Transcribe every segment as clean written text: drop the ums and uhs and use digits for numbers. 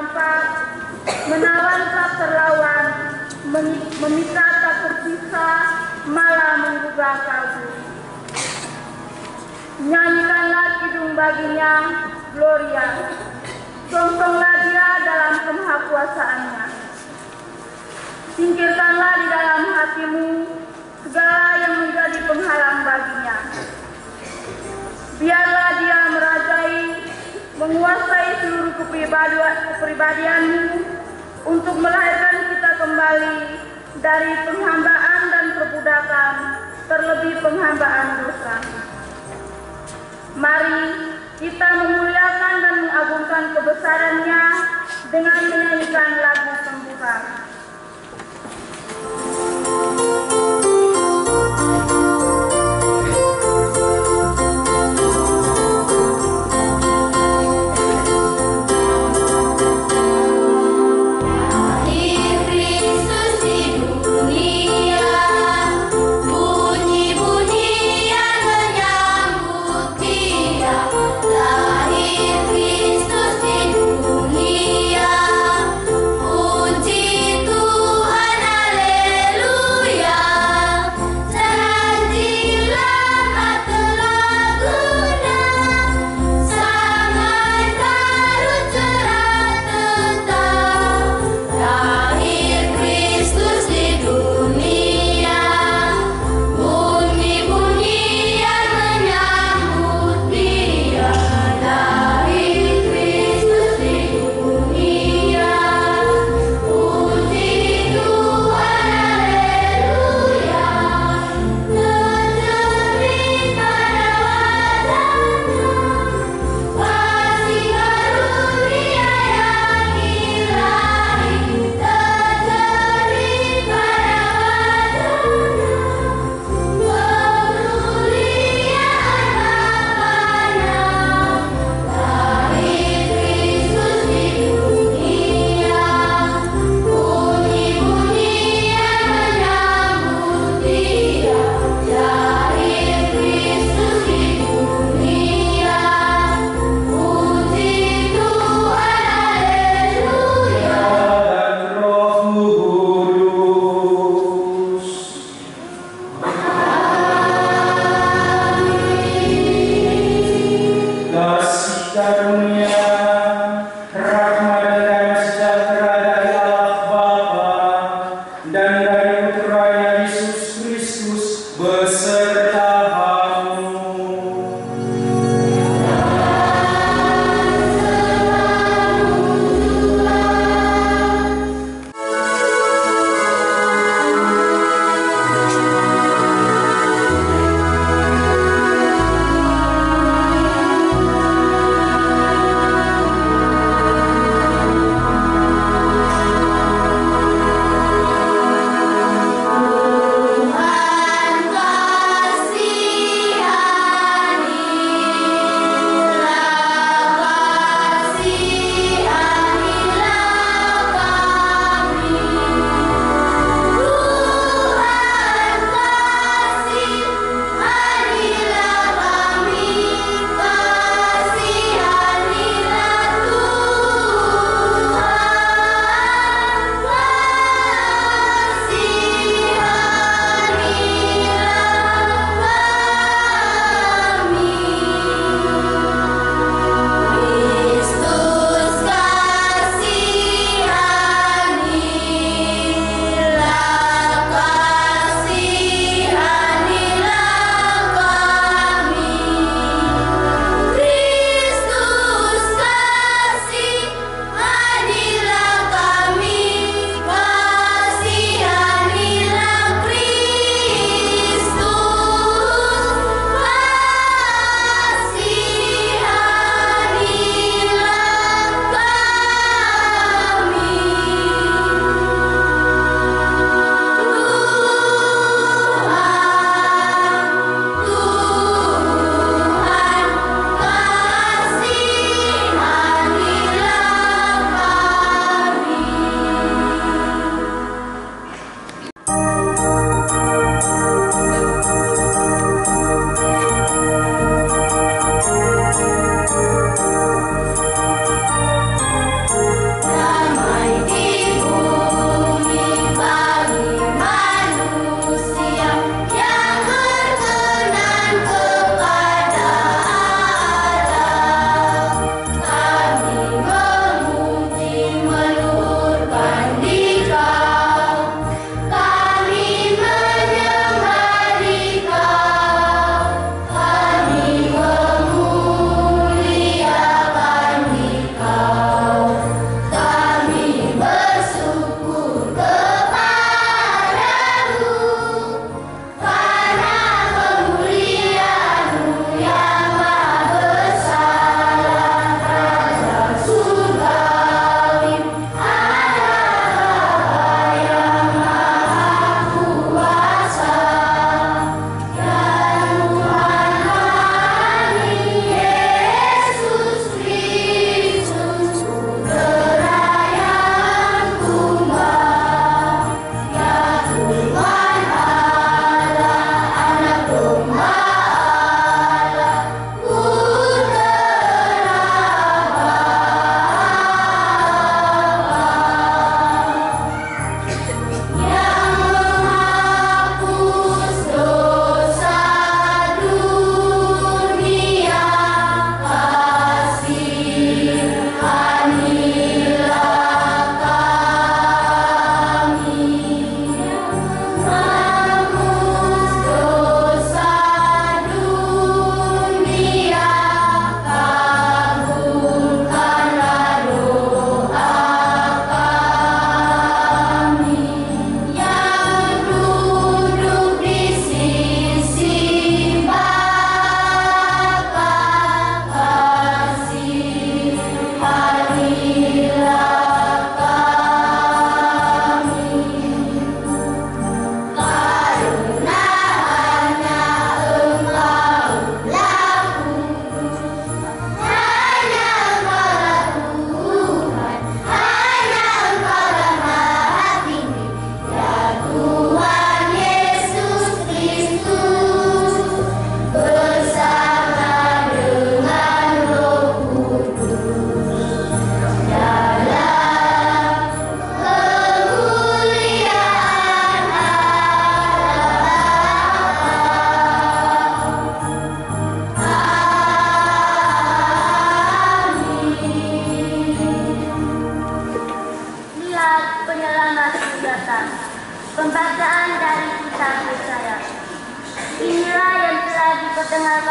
merampas, menawan tak terlawan, meminta tak tersisa, malah menggugah kalbu. Nyanyikanlah kidung baginya, Gloria. Songsonglah dia dalam kemahakuasaannya. Singkirkanlah di dalam hatimu segala yang menjadi penghalang baginya. Biarlah dia merajai, menguasai seluruh kepribadianmu untuk melahirkan kita kembali dari penghambaan dan perbudakan, terlebih penghambaan dosa. Mari kita memuliakan dan mengagungkan kebesarannya dengan menyanyikan lagu pembuka. Puji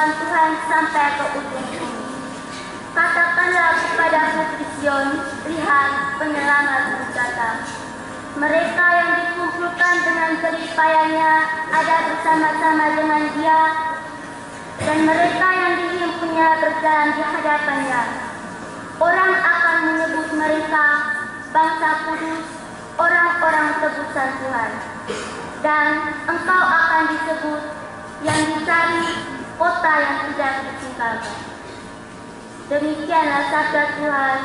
firman Tuhan sampai ke ujung bumi. Katakanlah kepada putri Sion, lihat penyelamat datang. Mereka yang dikumpulkan dengan jerih payahnya ada bersama-sama dengan dia, dan mereka yang dihimpunnya berjalan di hadapannya. Orang akan menyebut mereka bangsa kudus, orang-orang tebusan Tuhan. Dan engkau akan disebut yang dicari, kota yang tidak ditinggalkan. Demikianlah sabda Tuhan.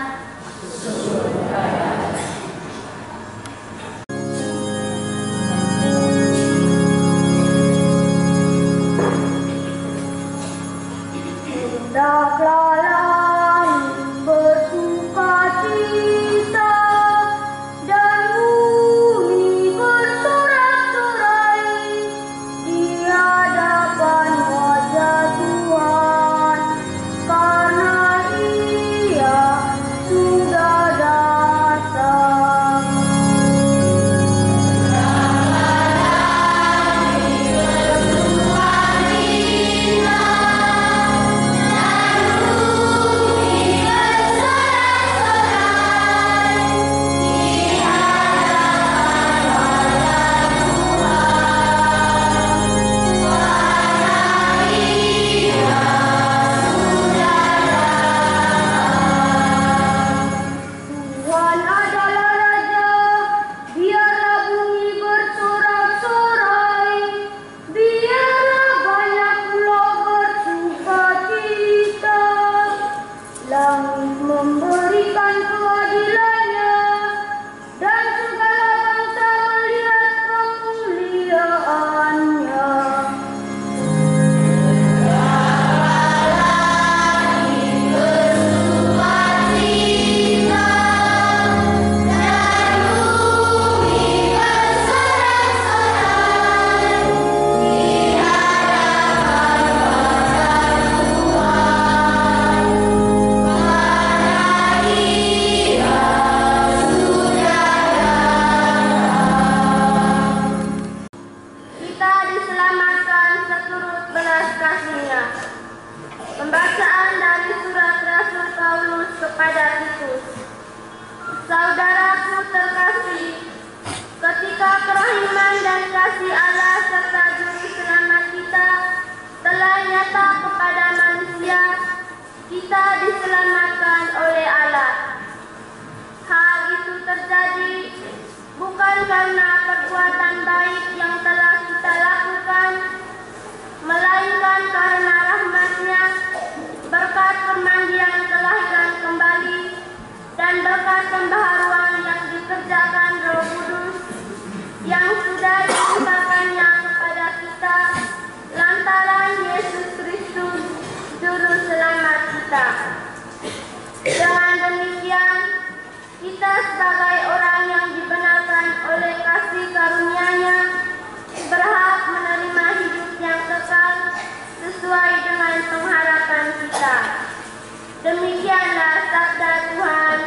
Demikianlah sabda Tuhan.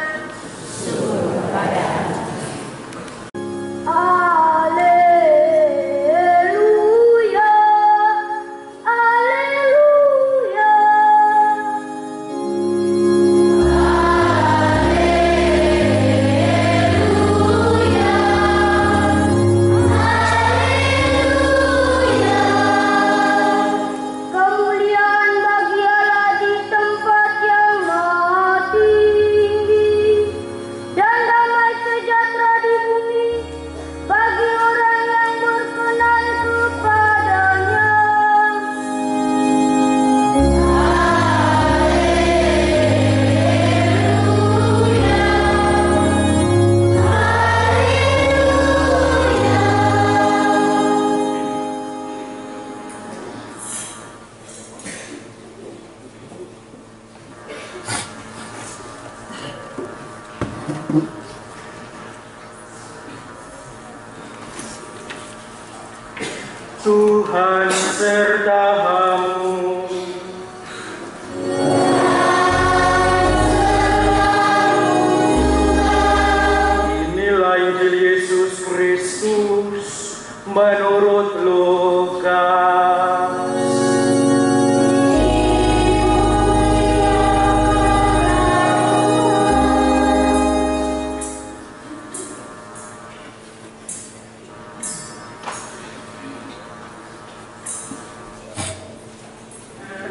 Kemuliaan bagi Allah di tempat yang maha tinggi.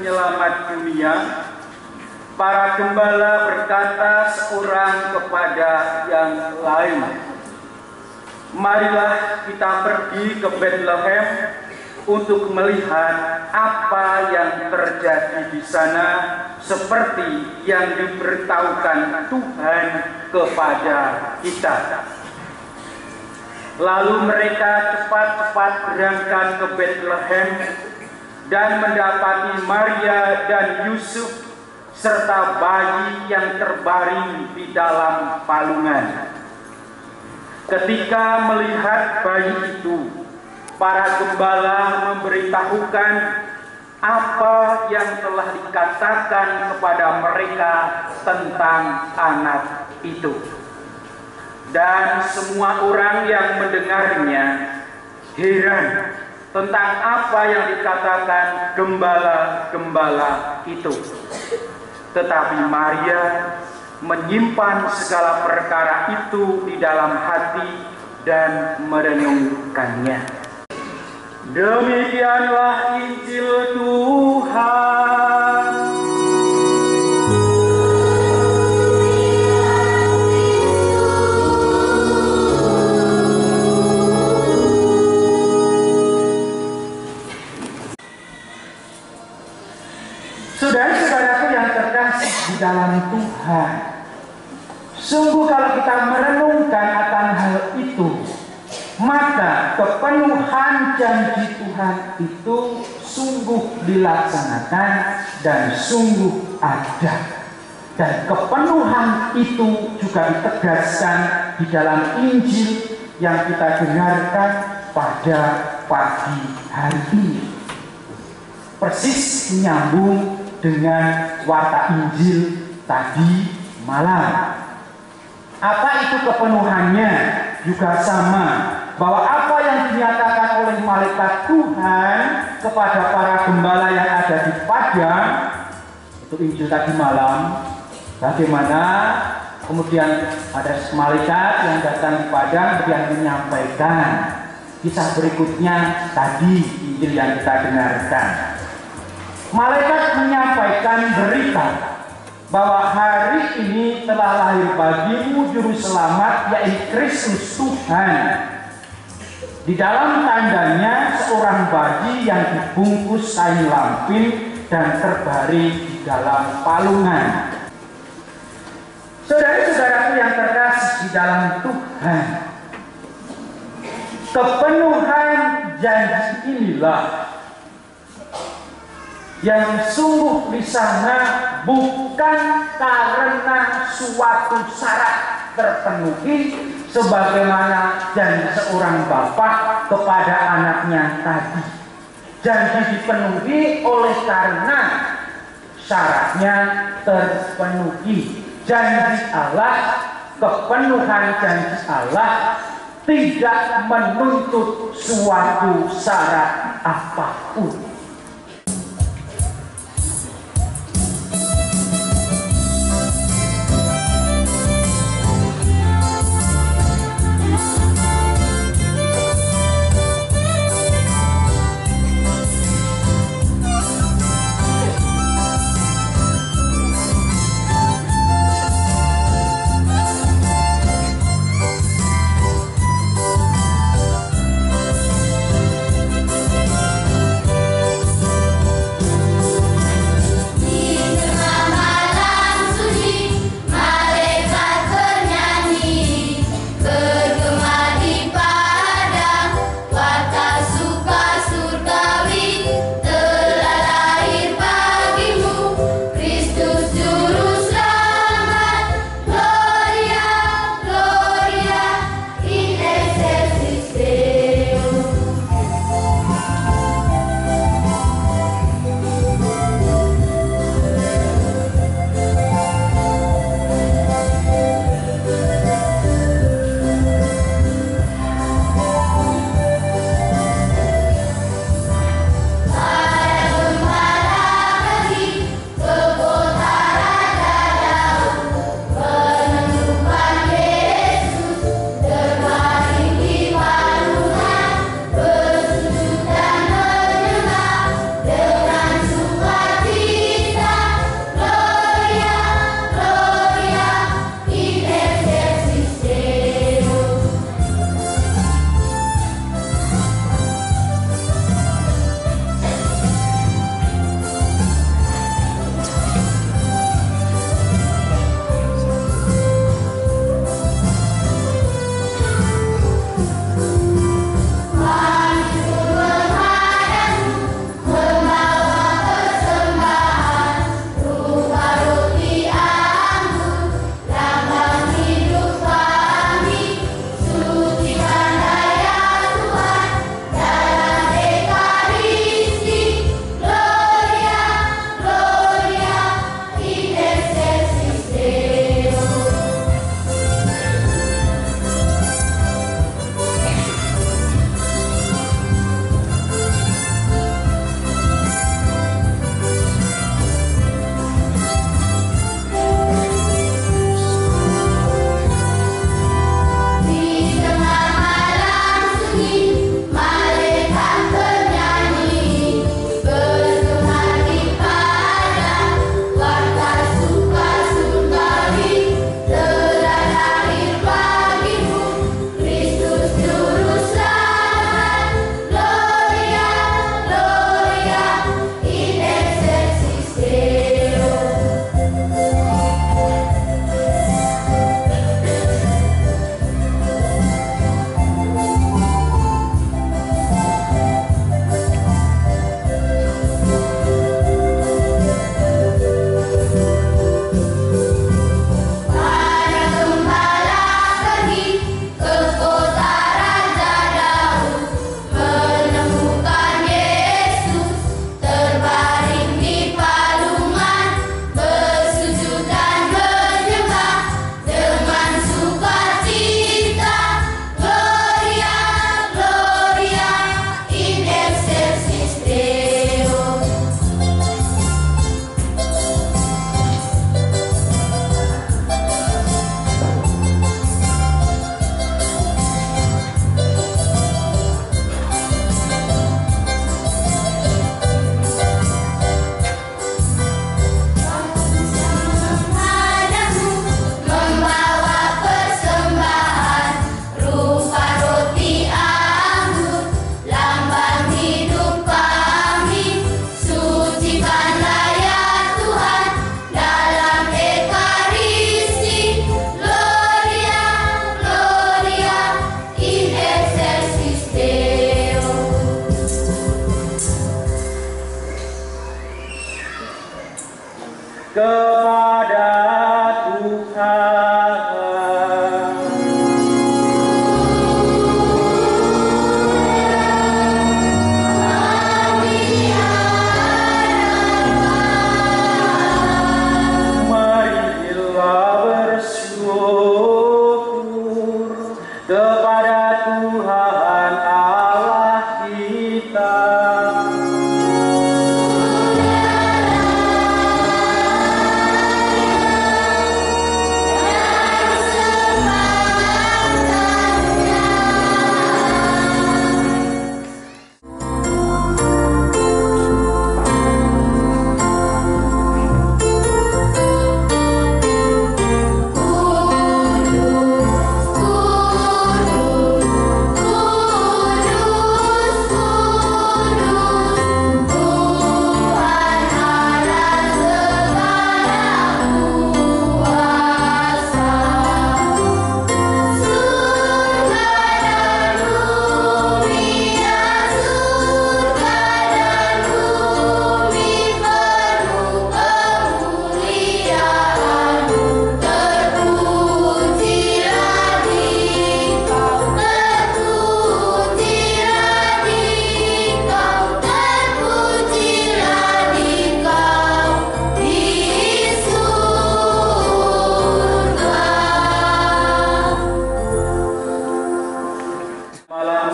penyelamat dunia, para gembala berkata seorang kepada yang lain, "Marilah kita pergi ke Bethlehem untuk melihat apa yang terjadi di sana, seperti yang diberitahukan Tuhan kepada kita." Lalu mereka cepat-cepat berangkat ke Bethlehem dan mendapati Maria dan Yusuf serta bayi yang terbaring di dalam palungan. Ketika melihat bayi itu, para gembala memberitahukan apa yang telah dikatakan kepada mereka tentang anak itu. Dan semua orang yang mendengarnya heran tentang apa yang dikatakan gembala-gembala itu. Tetapi Maria menyimpan segala perkara itu di dalam hati dan merenungkannya. Demikianlah Injil Tuhan. Saudara-saudaraku yang terkasih di dalam Tuhan, sungguh kalau kita merenungkan akan hal itu, maka kepenuhan janji Tuhan itu sungguh dilaksanakan dan sungguh ada. Dan kepenuhan itu juga ditegaskan di dalam Injil yang kita dengarkan pada pagi hari ini. Persis menyambung dengan warta Injil tadi malam. Apa itu kepenuhannya? Juga sama, bahwa apa yang dinyatakan oleh malaikat Tuhan kepada para gembala yang ada di padang, itu Injil tadi malam, bagaimana kemudian ada malaikat yang datang di padang kemudian menyampaikan kisah berikutnya tadi Injil yang kita dengarkan. Malaikat menyampaikan berita bahwa hari ini telah lahir bagimu juru selamat, yaitu Kristus Tuhan. Di dalam tandanya seorang bayi yang dibungkus kain lampin dan terbaring di dalam palungan. Saudara-saudaraku yang terkasih di dalam Tuhan, kepenuhan janji inilah yang sungguh di sana bukan karena suatu syarat terpenuhi sebagaimana janji seorang bapak kepada anaknya tadi. Janji dipenuhi oleh karena syaratnya terpenuhi. Janji Allah, kepenuhan janji Allah tidak menuntut suatu syarat apapun. kepada Tuhan. Marilah bersyukur kepada Tuhan Allah kita.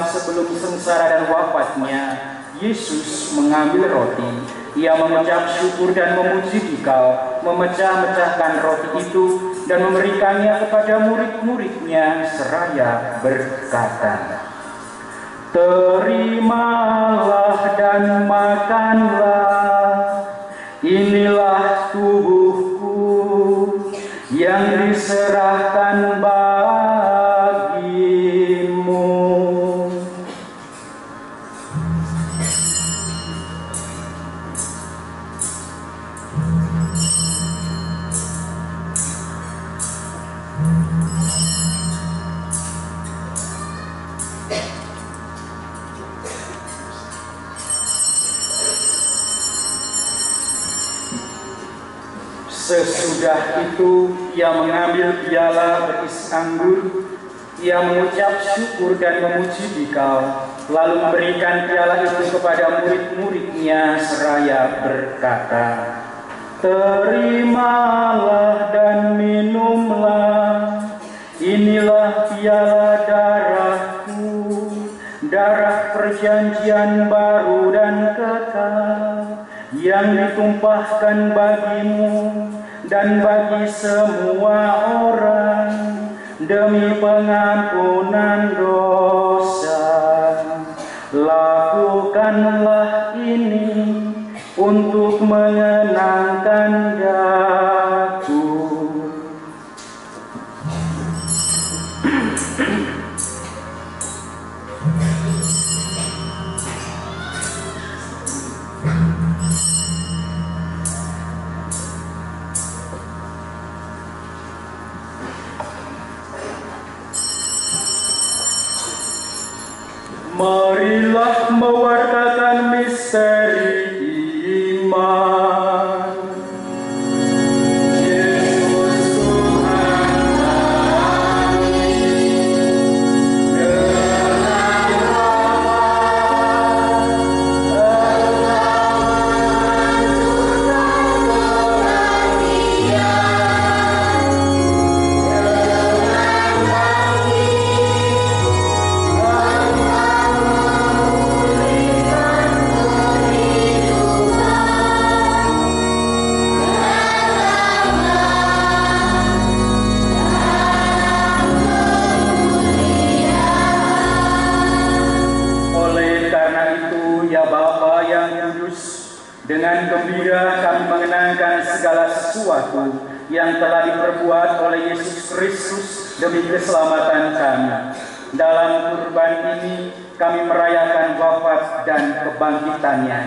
Sebelum sengsara dan wafatnya, Yesus mengambil roti. Ia mengucap syukur dan memuji dikau, memecah-mecahkan roti itu dan memberikannya kepada murid-muridnya seraya berkata, "Terimalah dan makanlah, inilah tubuhku yang diserahkan bagimu." Sesudah itu ia mengambil piala berisi anggur, ia mengucap syukur dan memuji dikau, lalu memberikan piala itu kepada murid-muridnya seraya berkata, "Terimalah dan minumlah, inilah piala darahku, darah perjanjian baru dan kekal, yang ditumpahkan bagimu dan bagi semua orang demi pengampunan dosa. Lakukanlah ini untuk mengenangkan Aku." Marilah mewartakan misteri iman. Yesus Tuhan kami, dengan dengan gembira kami mengenangkan segala sesuatu yang telah diperbuat oleh Yesus Kristus demi keselamatan kami. Dalam kurban ini kami merayakan wafat dan kebangkitannya.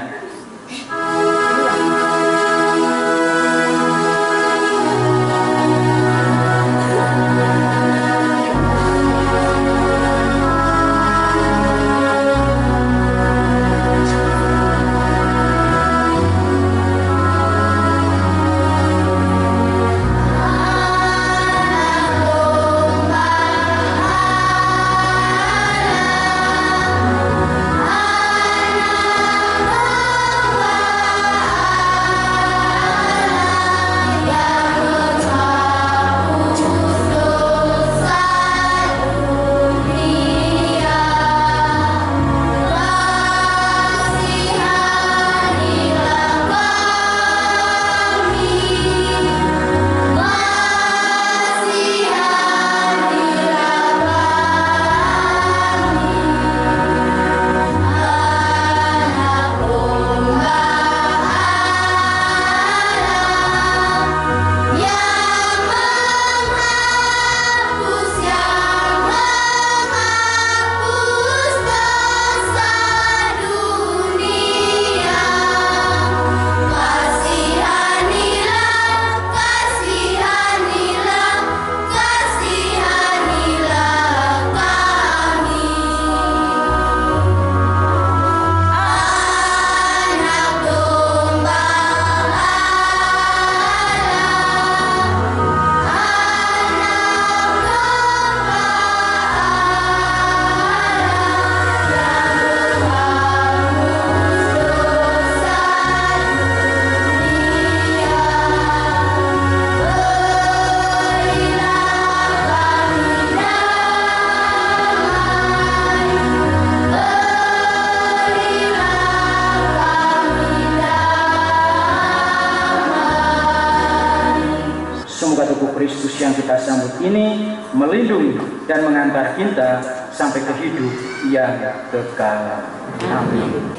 semoga tubuh Kristus yang kita sambut ini melindungi dan mengantar kita sampai ke hidup yang kekal. Amin.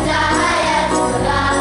Cahaya cerah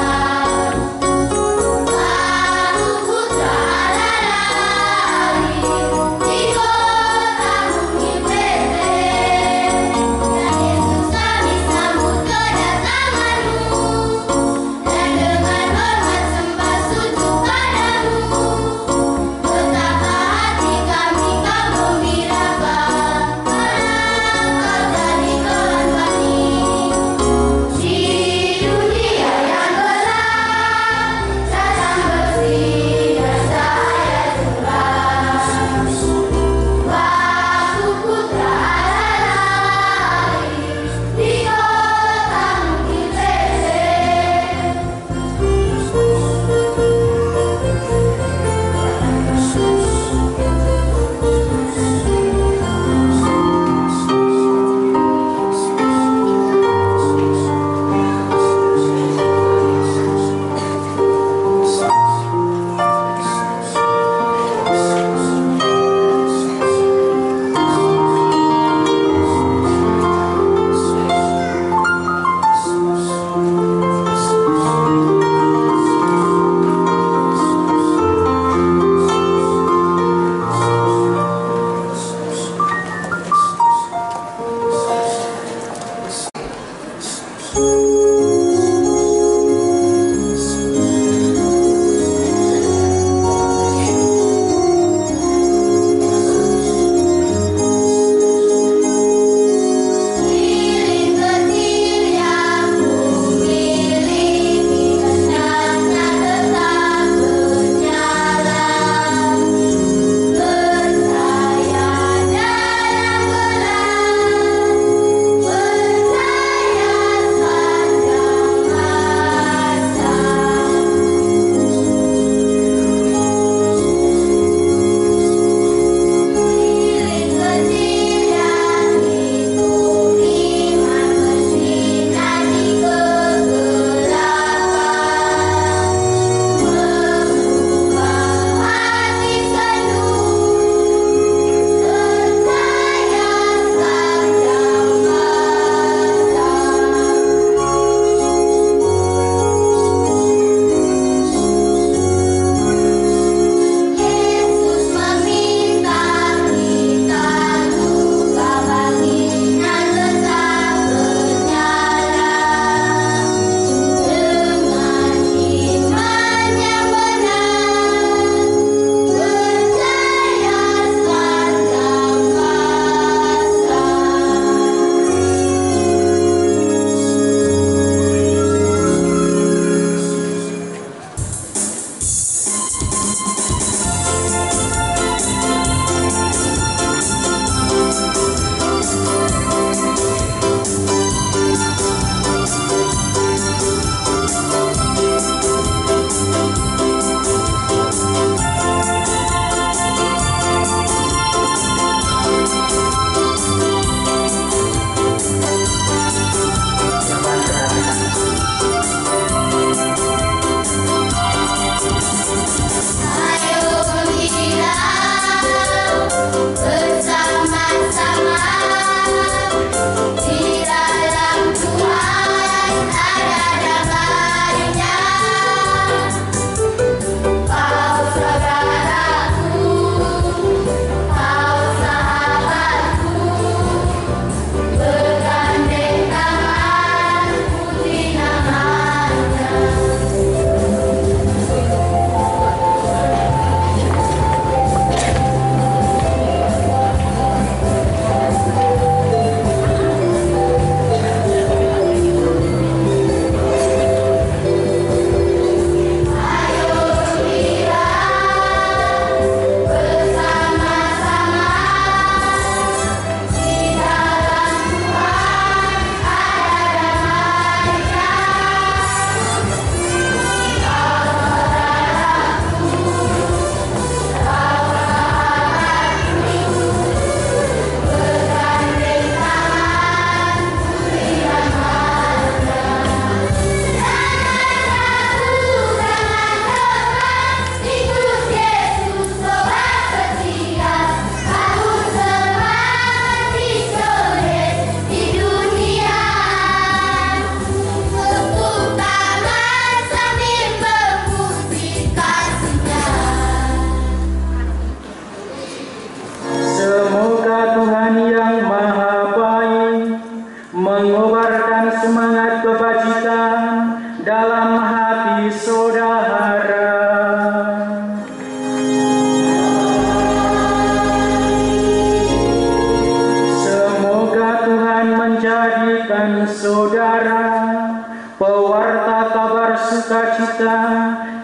sukacita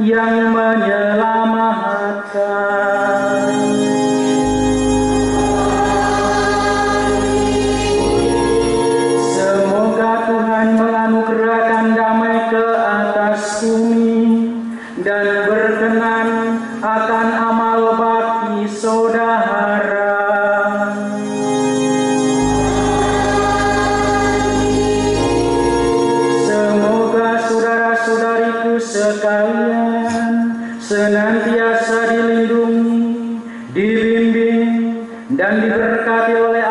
yang menyelamatkan. Semoga Tuhan menganugerahkan damai ke atas bumi dan berkenan akan amal bakti saudara. Semoga saudara-saudariku sekalian senantiasa dilindungi, dibimbing, dan diberkati oleh